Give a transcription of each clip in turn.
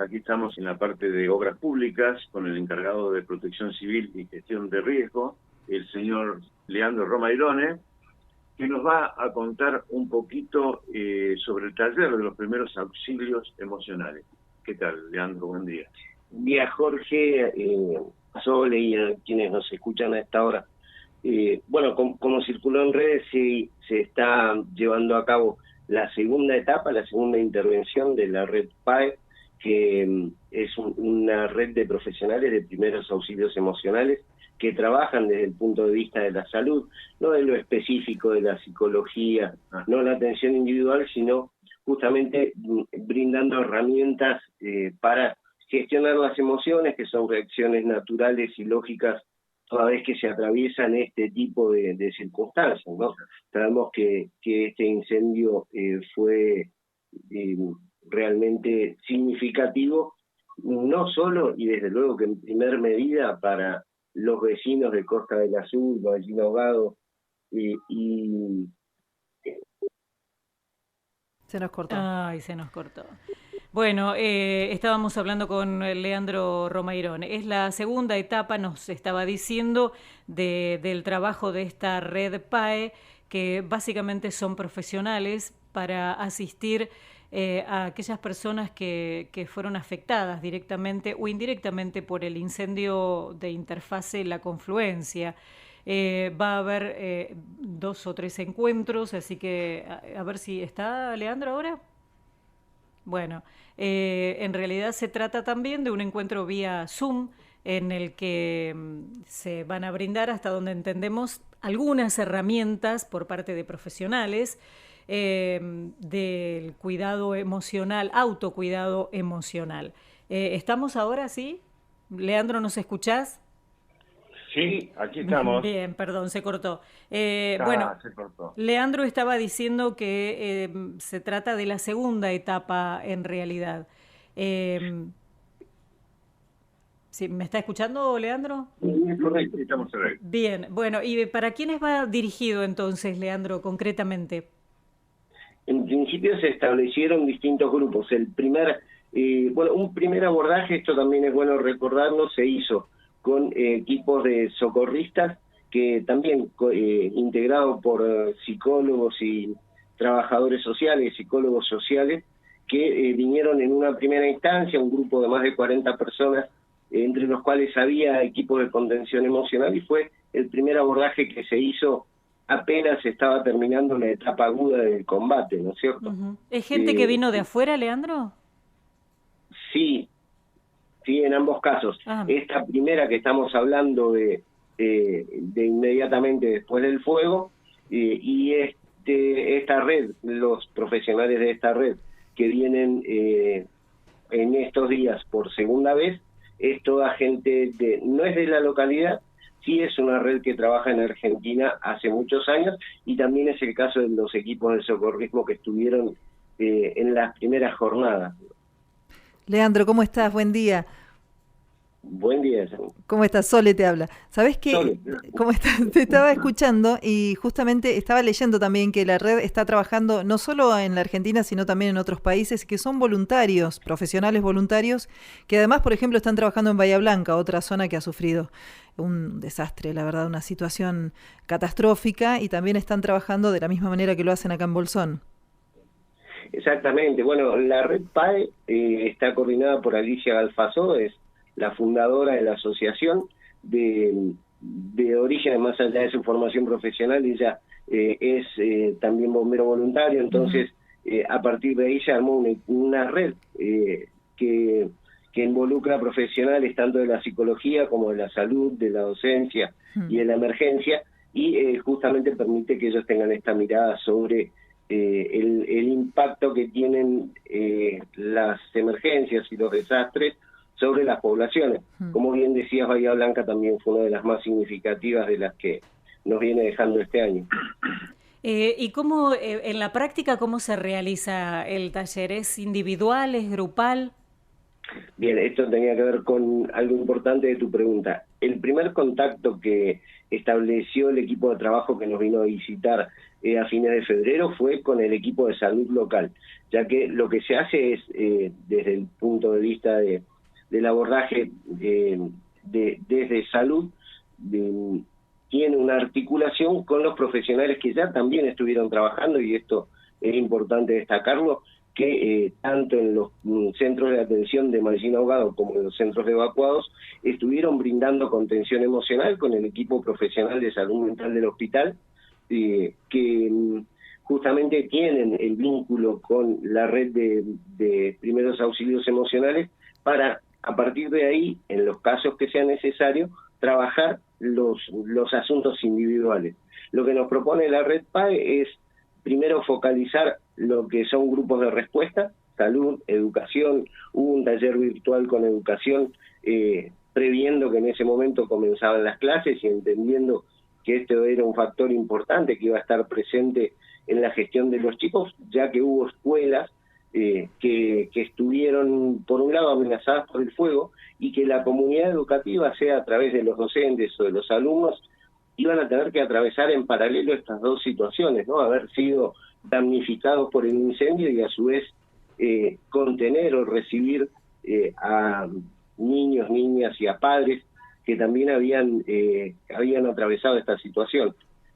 Aquí estamos en la parte de obras públicas con el encargado de Protección Civil y Gestión de Riesgo, el señor Leandro Romairone, que nos va a contar un poquito sobre el taller de los primeros auxilios emocionales. ¿Qué tal, Leandro? Buen día. Buen día, Jorge, Sole y a quienes nos escuchan a esta hora. Bueno, como circuló en redes, se está llevando a cabo la segunda etapa, la segunda intervención de la red PAE, que es una red de profesionales de primeros auxilios emocionales que trabajan desde el punto de vista de la salud, no de lo específico de la psicología, no la atención individual, sino justamente brindando herramientas para gestionar las emociones, que son reacciones naturales y lógicas toda vez que se atraviesan este tipo de circunstancias, ¿no? Sabemos que este incendio fue realmente significativo, no solo y desde luego que en primer medida para los vecinos de Costa del Azul, Ballina Ahogado y... Se nos cortó. Ay, se nos cortó. Bueno, estábamos hablando con Leandro Romairone. Es la segunda etapa, nos estaba diciendo, del trabajo de esta red PAE, que básicamente son profesionales para asistir a aquellas personas que fueron afectadas directamente o indirectamente por el incendio de Interfase La Confluencia. Va a haber 2 o 3 encuentros, así que a ver si está Leandro ahora. Bueno, en realidad se trata también de un encuentro vía Zoom en el que se van a brindar, hasta donde entendemos, algunas herramientas por parte de profesionales del cuidado emocional, autocuidado emocional. ¿Estamos ahora, sí? Leandro, ¿nos escuchás? Sí, aquí estamos. Bien, perdón, se cortó. Bueno, se cortó. Leandro estaba diciendo que se trata de la segunda etapa en realidad. ¿Sí, me está escuchando, Leandro? Correcto, estamos en el... Bien, bueno, ¿y para quiénes va dirigido entonces, Leandro, concretamente? En principio se establecieron distintos grupos. El primer, un primer abordaje, esto también es bueno recordarlo, se hizo con equipos de socorristas que también integrados por psicólogos y trabajadores sociales, psicólogos sociales, que vinieron en una primera instancia, un grupo de más de 40 personas, entre los cuales había equipos de contención emocional, y fue el primer abordaje que se hizo apenas estaba terminando la etapa aguda del combate, ¿no es cierto? Uh-huh. ¿Es gente que vino de afuera, Leandro? Sí, en ambos casos. Esta primera que estamos hablando de inmediatamente después del fuego, y esta red, los profesionales de esta red que vienen en estos días por segunda vez, es toda gente no es de la localidad, sí es una red que trabaja en Argentina hace muchos años, y también es el caso de los equipos de socorrismo que estuvieron en las primeras jornadas. Leandro, ¿cómo estás? Buen día. Buen día. ¿Cómo estás? Sole te habla. ¿Sabés qué? Sole. ¿Cómo estás? Te estaba escuchando y justamente estaba leyendo también que la red está trabajando no solo en la Argentina, sino también en otros países, que son voluntarios, profesionales voluntarios, que además, por ejemplo, están trabajando en Bahía Blanca, otra zona que ha sufrido un desastre, la verdad, una situación catastrófica, y también están trabajando de la misma manera que lo hacen acá en Bolsón. Exactamente. Bueno, la red PAE está coordinada por Alicia Galfazó, es la fundadora de la asociación, de origen, más allá de su formación profesional, ella es también bombero voluntario, entonces a partir de ahí se armó una red que involucra profesionales tanto de la psicología como de la salud, de la docencia y de la emergencia, y justamente permite que ellos tengan esta mirada sobre el impacto que tienen las emergencias y los desastres sobre las poblaciones. Como bien decías, Bahía Blanca también fue una de las más significativas de las que nos viene dejando este año. ¿Y cómo, en la práctica, cómo se realiza el taller? ¿Es individual, es grupal? Bien, esto tenía que ver con algo importante de tu pregunta. El primer contacto que estableció el equipo de trabajo que nos vino a visitar a fines de febrero fue con el equipo de salud local, ya que lo que se hace es, desde el punto de vista del abordaje desde salud, tiene una articulación con los profesionales que ya también estuvieron trabajando, y esto es importante destacarlo, que tanto en los centros de atención de Mallín Ahogado como en los centros de evacuados estuvieron brindando contención emocional con el equipo profesional de salud mental del hospital, que justamente tienen el vínculo con la red de primeros auxilios emocionales para, a partir de ahí, en los casos que sea necesario, trabajar los asuntos individuales. Lo que nos propone la red PAE es primero focalizar lo que son grupos de respuesta, salud, educación. Hubo un taller virtual con educación, previendo que en ese momento comenzaban las clases y entendiendo que esto era un factor importante que iba a estar presente en la gestión de los chicos, ya que hubo escuelas que estuvieron, por un lado, amenazadas por el fuego, y que la comunidad educativa, sea a través de los docentes o de los alumnos, iban a tener que atravesar en paralelo estas dos situaciones, ¿no? Haber sido damnificados por el incendio y a su vez contener o recibir a niños, niñas y a padres que también habían atravesado esta situación.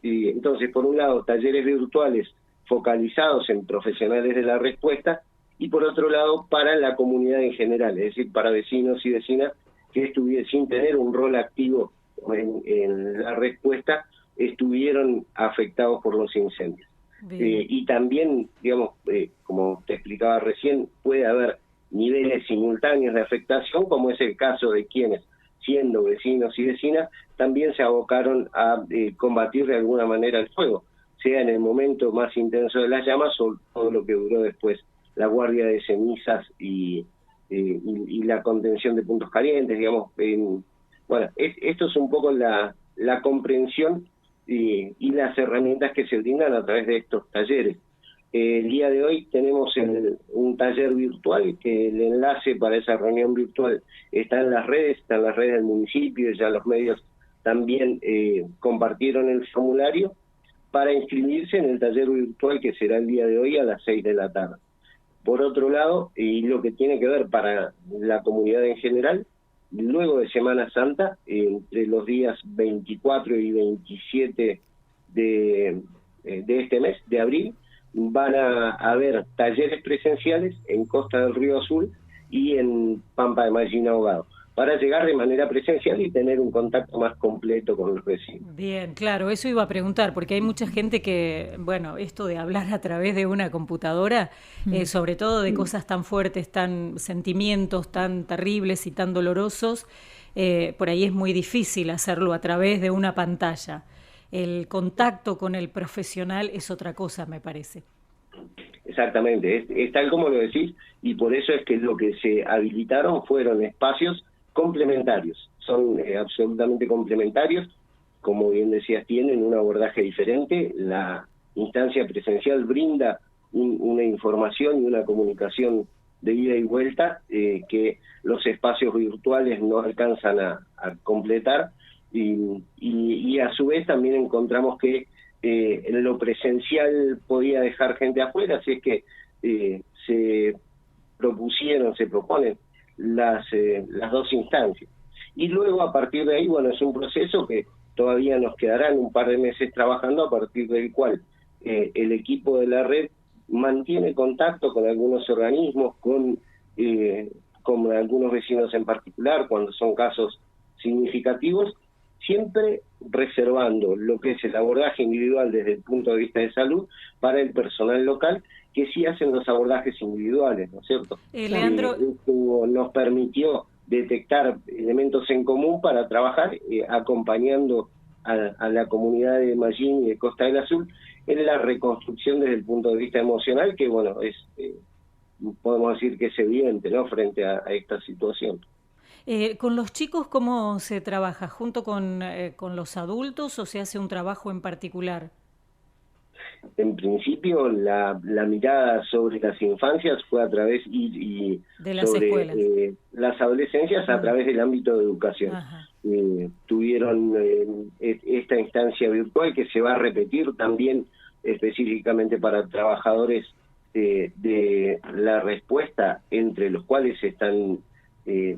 Y entonces, por un lado, talleres virtuales focalizados en profesionales de la respuesta, y por otro lado para la comunidad en general, es decir, para vecinos y vecinas que estuvieron sin tener un rol activo en la respuesta, estuvieron afectados por los incendios. Y también, digamos, como te explicaba recién, puede haber niveles simultáneos de afectación, como es el caso de quienes, siendo vecinos y vecinas, también se abocaron a combatir de alguna manera el fuego, sea en el momento más intenso de las llamas o todo lo que duró después, la guardia de cenizas y la contención de puntos calientes, digamos. Bueno, esto es un poco la comprensión y las herramientas que se brindan a través de estos talleres. El día de hoy tenemos un taller virtual, que el enlace para esa reunión virtual está en las redes del municipio, ya los medios también compartieron el formulario para inscribirse en el taller virtual que será el día de hoy a las 6 de la tarde. Por otro lado, y lo que tiene que ver para la comunidad en general, luego de Semana Santa, entre los días 24 y 27 de este mes, de abril, van a haber talleres presenciales en Costa del Río Azul y en Pampa de Mallín Ahogado, para llegar de manera presencial y tener un contacto más completo con los vecinos. Bien, claro, eso iba a preguntar, porque hay mucha gente que, bueno, esto de hablar a través de una computadora, sobre todo de cosas tan fuertes, tan sentimientos tan terribles y tan dolorosos, por ahí es muy difícil hacerlo a través de una pantalla. El contacto con el profesional es otra cosa, me parece. Exactamente, es tal como lo decís, y por eso es que lo que se habilitaron fueron espacios complementarios, son absolutamente complementarios, como bien decías, tienen un abordaje diferente. La instancia presencial brinda una información y una comunicación de ida y vuelta que los espacios virtuales no alcanzan a completar, y a su vez también encontramos que en lo presencial podía dejar gente afuera, así es que se proponen las dos instancias. Y luego, a partir de ahí, bueno, es un proceso que todavía nos quedarán un par de meses trabajando, a partir del cual el equipo de la red mantiene contacto con algunos organismos, con algunos vecinos en particular, cuando son casos significativos, siempre reservando lo que es el abordaje individual desde el punto de vista de salud para el personal local, que sí hacen los abordajes individuales, ¿no es cierto? Leandro, esto nos permitió detectar elementos en común para trabajar acompañando a la comunidad de Mallín y de Costa del Azul en la reconstrucción desde el punto de vista emocional, que bueno, es podemos decir que es evidente, ¿no?, frente a esta situación. ¿Con los chicos cómo se trabaja? ¿Junto con los adultos o se hace un trabajo en particular? En principio, la mirada sobre las infancias fue a través y de las sobre escuelas. Las adolescencias a través del ámbito de educación. tuvieron esta instancia virtual que se va a repetir también específicamente para trabajadores de la respuesta, entre los cuales están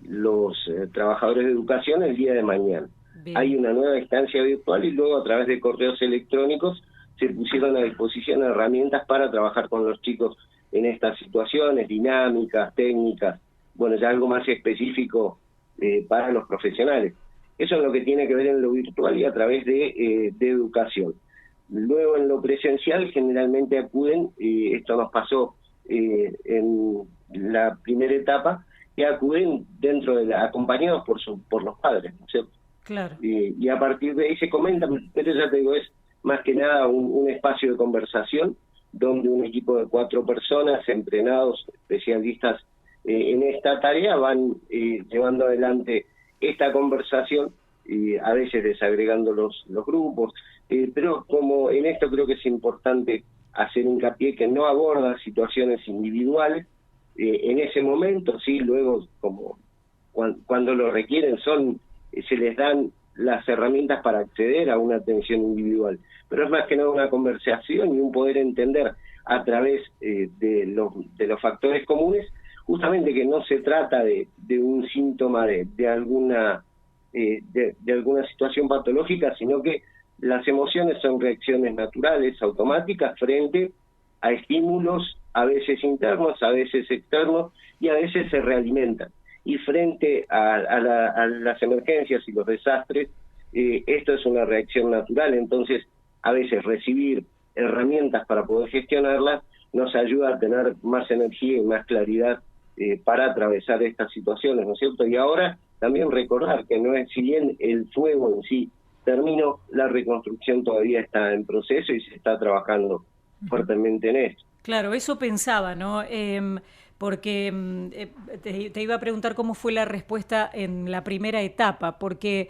los trabajadores de educación el día de mañana. Bien. Hay una nueva instancia virtual y luego a través de correos electrónicos se pusieron a disposición herramientas para trabajar con los chicos en estas situaciones, dinámicas, técnicas, bueno, ya algo más específico para los profesionales. Eso es lo que tiene que ver en lo virtual y a través de educación. Luego en lo presencial generalmente acuden, esto nos pasó en la primera etapa, que acuden acompañados por los padres, ¿no es cierto? Claro. Y a partir de ahí se comentan, pero ya te digo, es más que nada un espacio de conversación donde un equipo de 4 personas, entrenados, especialistas en esta tarea, van llevando adelante esta conversación, a veces desagregando los grupos, pero como en esto creo que es importante hacer hincapié que no aborda situaciones individuales en ese momento, sí, luego como cuando lo requieren se les dan las herramientas para acceder a una atención individual, pero es más que nada una conversación y un poder entender a través de los factores comunes, justamente que no se trata de un síntoma de alguna situación patológica, sino que las emociones son reacciones naturales, automáticas, frente a estímulos a veces internos, a veces externos, y a veces se realimentan. Y frente a las emergencias y los desastres, esto es una reacción natural. Entonces, a veces recibir herramientas para poder gestionarlas nos ayuda a tener más energía y más claridad para atravesar estas situaciones, ¿no es cierto? Y ahora también recordar que no es, si bien el fuego en sí terminó, la reconstrucción todavía está en proceso y se está trabajando fuertemente en esto. Claro, eso pensaba, ¿no? Porque te iba a preguntar cómo fue la respuesta en la primera etapa, porque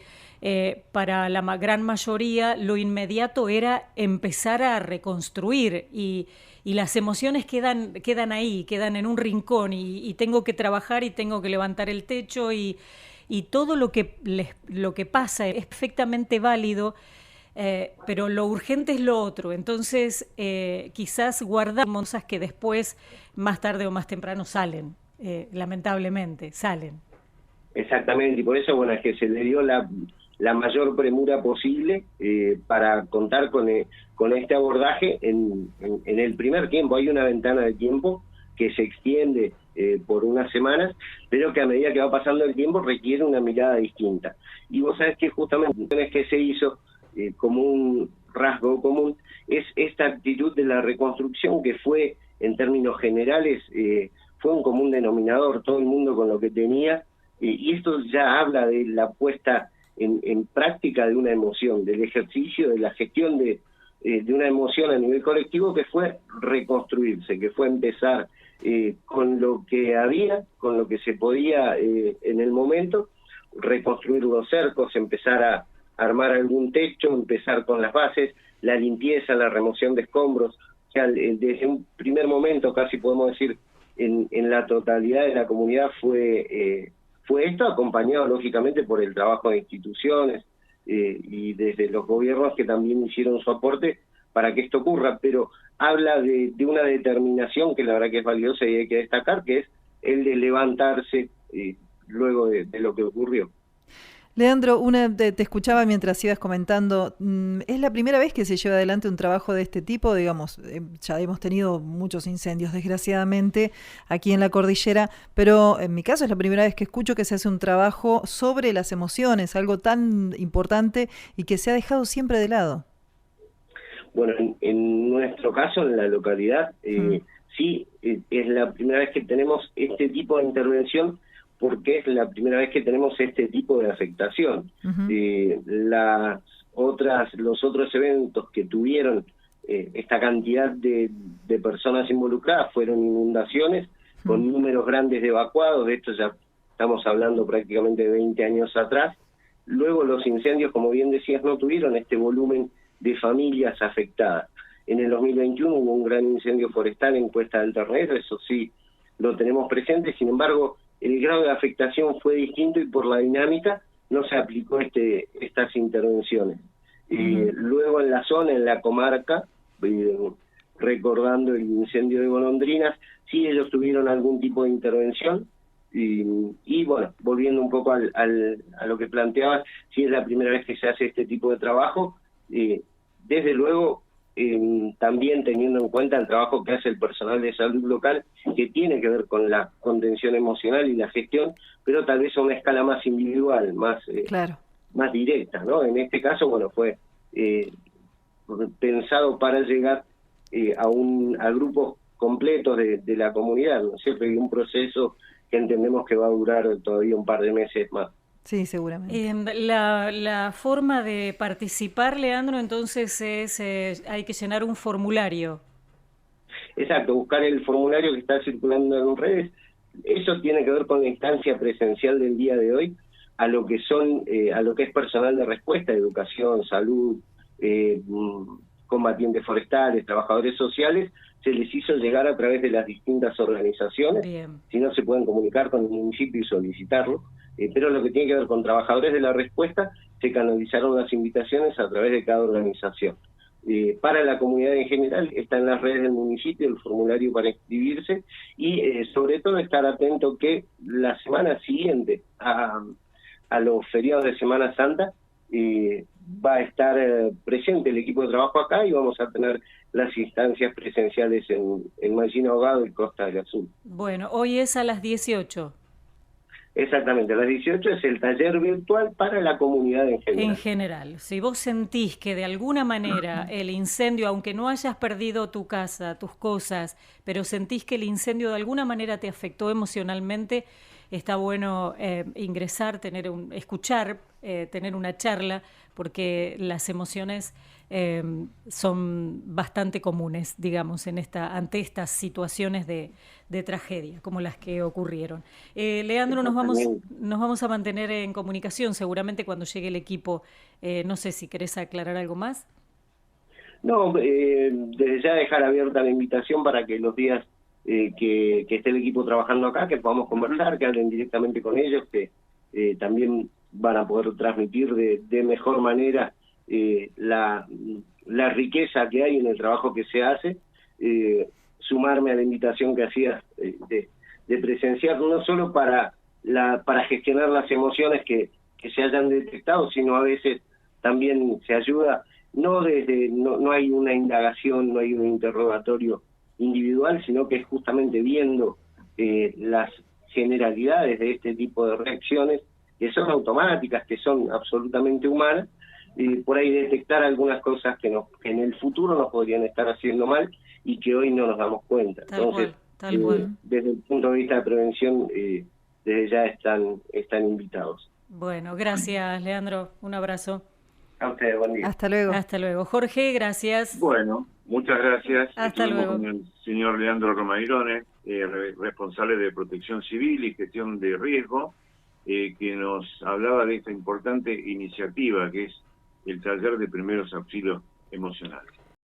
para la gran mayoría lo inmediato era empezar a reconstruir y las emociones quedan ahí, quedan en un rincón y tengo que trabajar y tengo que levantar el techo y todo lo que pasa es perfectamente válido. Pero lo urgente es lo otro, entonces quizás guardamos cosas que después, más tarde o más temprano, salen, lamentablemente, salen. Exactamente, y por eso, bueno, es que se le dio la mayor premura posible para contar con este abordaje en el primer tiempo. Hay una ventana de tiempo que se extiende por unas semanas, pero que a medida que va pasando el tiempo requiere una mirada distinta. Y vos sabés que justamente es que se hizo como un rasgo común, es esta actitud de la reconstrucción que fue, en términos generales, fue un común denominador, todo el mundo con lo que tenía, y esto ya habla de la puesta en práctica de una emoción, del ejercicio, de la gestión de una emoción a nivel colectivo, que fue reconstruirse, que fue empezar con lo que había, con lo que se podía en el momento, reconstruir los cercos, empezar a armar algún techo, empezar con las bases, la limpieza, la remoción de escombros. O sea, desde un primer momento, casi podemos decir, en la totalidad de la comunidad fue esto, acompañado lógicamente por el trabajo de instituciones y desde los gobiernos que también hicieron su aporte para que esto ocurra, pero habla de una determinación que la verdad que es valiosa y hay que destacar, que es el de levantarse luego de lo que ocurrió. Leandro, te escuchaba mientras ibas comentando, ¿es la primera vez que se lleva adelante un trabajo de este tipo? Digamos, ya hemos tenido muchos incendios, desgraciadamente, aquí en la cordillera, pero en mi caso es la primera vez que escucho que se hace un trabajo sobre las emociones, algo tan importante y que se ha dejado siempre de lado. Bueno, en nuestro caso, en la localidad, sí, es la primera vez que tenemos este tipo de intervención, porque es la primera vez que tenemos este tipo de afectación. Los otros eventos que tuvieron esta cantidad de personas involucradas fueron inundaciones con números grandes de evacuados, de esto ya estamos hablando prácticamente de 20 años atrás. Luego los incendios, como bien decías, no tuvieron este volumen de familias afectadas. En el 2021 hubo un gran incendio forestal en Cuesta del Ternero, eso sí lo tenemos presente, sin embargo, el grado de afectación fue distinto y por la dinámica no se aplicó estas intervenciones. Luego en la zona, en la comarca, recordando el incendio de Golondrinas, sí ellos tuvieron algún tipo de intervención, y bueno, volviendo un poco a lo que planteabas, sí es la primera vez que se hace este tipo de trabajo, desde luego también teniendo en cuenta el trabajo que hace el personal de salud local, que tiene que ver con la contención emocional y la gestión, pero tal vez a una escala más individual, más directa, ¿no? En este caso, bueno, fue pensado para llegar a grupos completos de la comunidad, ¿no es cierto? Y un proceso que entendemos que va a durar todavía un par de meses más. Sí, seguramente. La forma de participar, Leandro, entonces hay que llenar un formulario. Exacto, buscar el formulario que está circulando en redes. Eso tiene que ver con la instancia presencial del día de hoy, a lo que es personal de respuesta, educación, salud, combatientes forestales, trabajadores sociales, se les hizo llegar a través de las distintas organizaciones. Bien. Si no, se pueden comunicar con el municipio y solicitarlo, pero lo que tiene que ver con trabajadores de la respuesta, se canalizaron las invitaciones a través de cada organización. Para la comunidad en general, está en las redes del municipio el formulario para inscribirse, y sobre todo estar atento que la semana siguiente a los feriados de Semana Santa va a estar presente el equipo de trabajo acá, y vamos a tener las instancias presenciales en Mallín Ahogado y Costa del Azul. Bueno, hoy es a las 18. Exactamente, a las 18 es el taller virtual para la comunidad en general. En general, si vos sentís que de alguna manera el incendio, aunque no hayas perdido tu casa, tus cosas, pero sentís que el incendio de alguna manera te afectó emocionalmente, está bueno ingresar, escuchar, tener una charla, porque las emociones son bastante comunes, digamos, ante estas situaciones de tragedia, como las que ocurrieron. Leandro, nos vamos a mantener en comunicación, seguramente cuando llegue el equipo. No sé si querés aclarar algo más. No, desde ya dejar abierta la invitación para que los días que esté el equipo trabajando acá, que podamos conversar, que hablen directamente con ellos, que también van a poder transmitir de mejor manera la riqueza que hay en el trabajo que se hace, sumarme a la invitación que hacías de presenciar, no solo para gestionar las emociones que se hayan detectado, sino a veces también se ayuda, no hay una indagación, no hay un interrogatorio individual, sino que es justamente viendo las generalidades de este tipo de reacciones, que son automáticas, que son absolutamente humanas, por ahí detectar algunas cosas que en el futuro nos podrían estar haciendo mal y que hoy no nos damos cuenta. Entonces, tal cual. Desde el punto de vista de prevención, desde ya están invitados. Bueno, gracias, Leandro. Un abrazo. A ustedes, buen día. Hasta luego. Hasta luego. Jorge, gracias. Bueno, muchas gracias. Hasta luego. Con el señor Leandro Romairone, responsable de Protección Civil y Gestión de Riesgo, que nos hablaba de esta importante iniciativa que es el taller de primeros auxilios emocionales.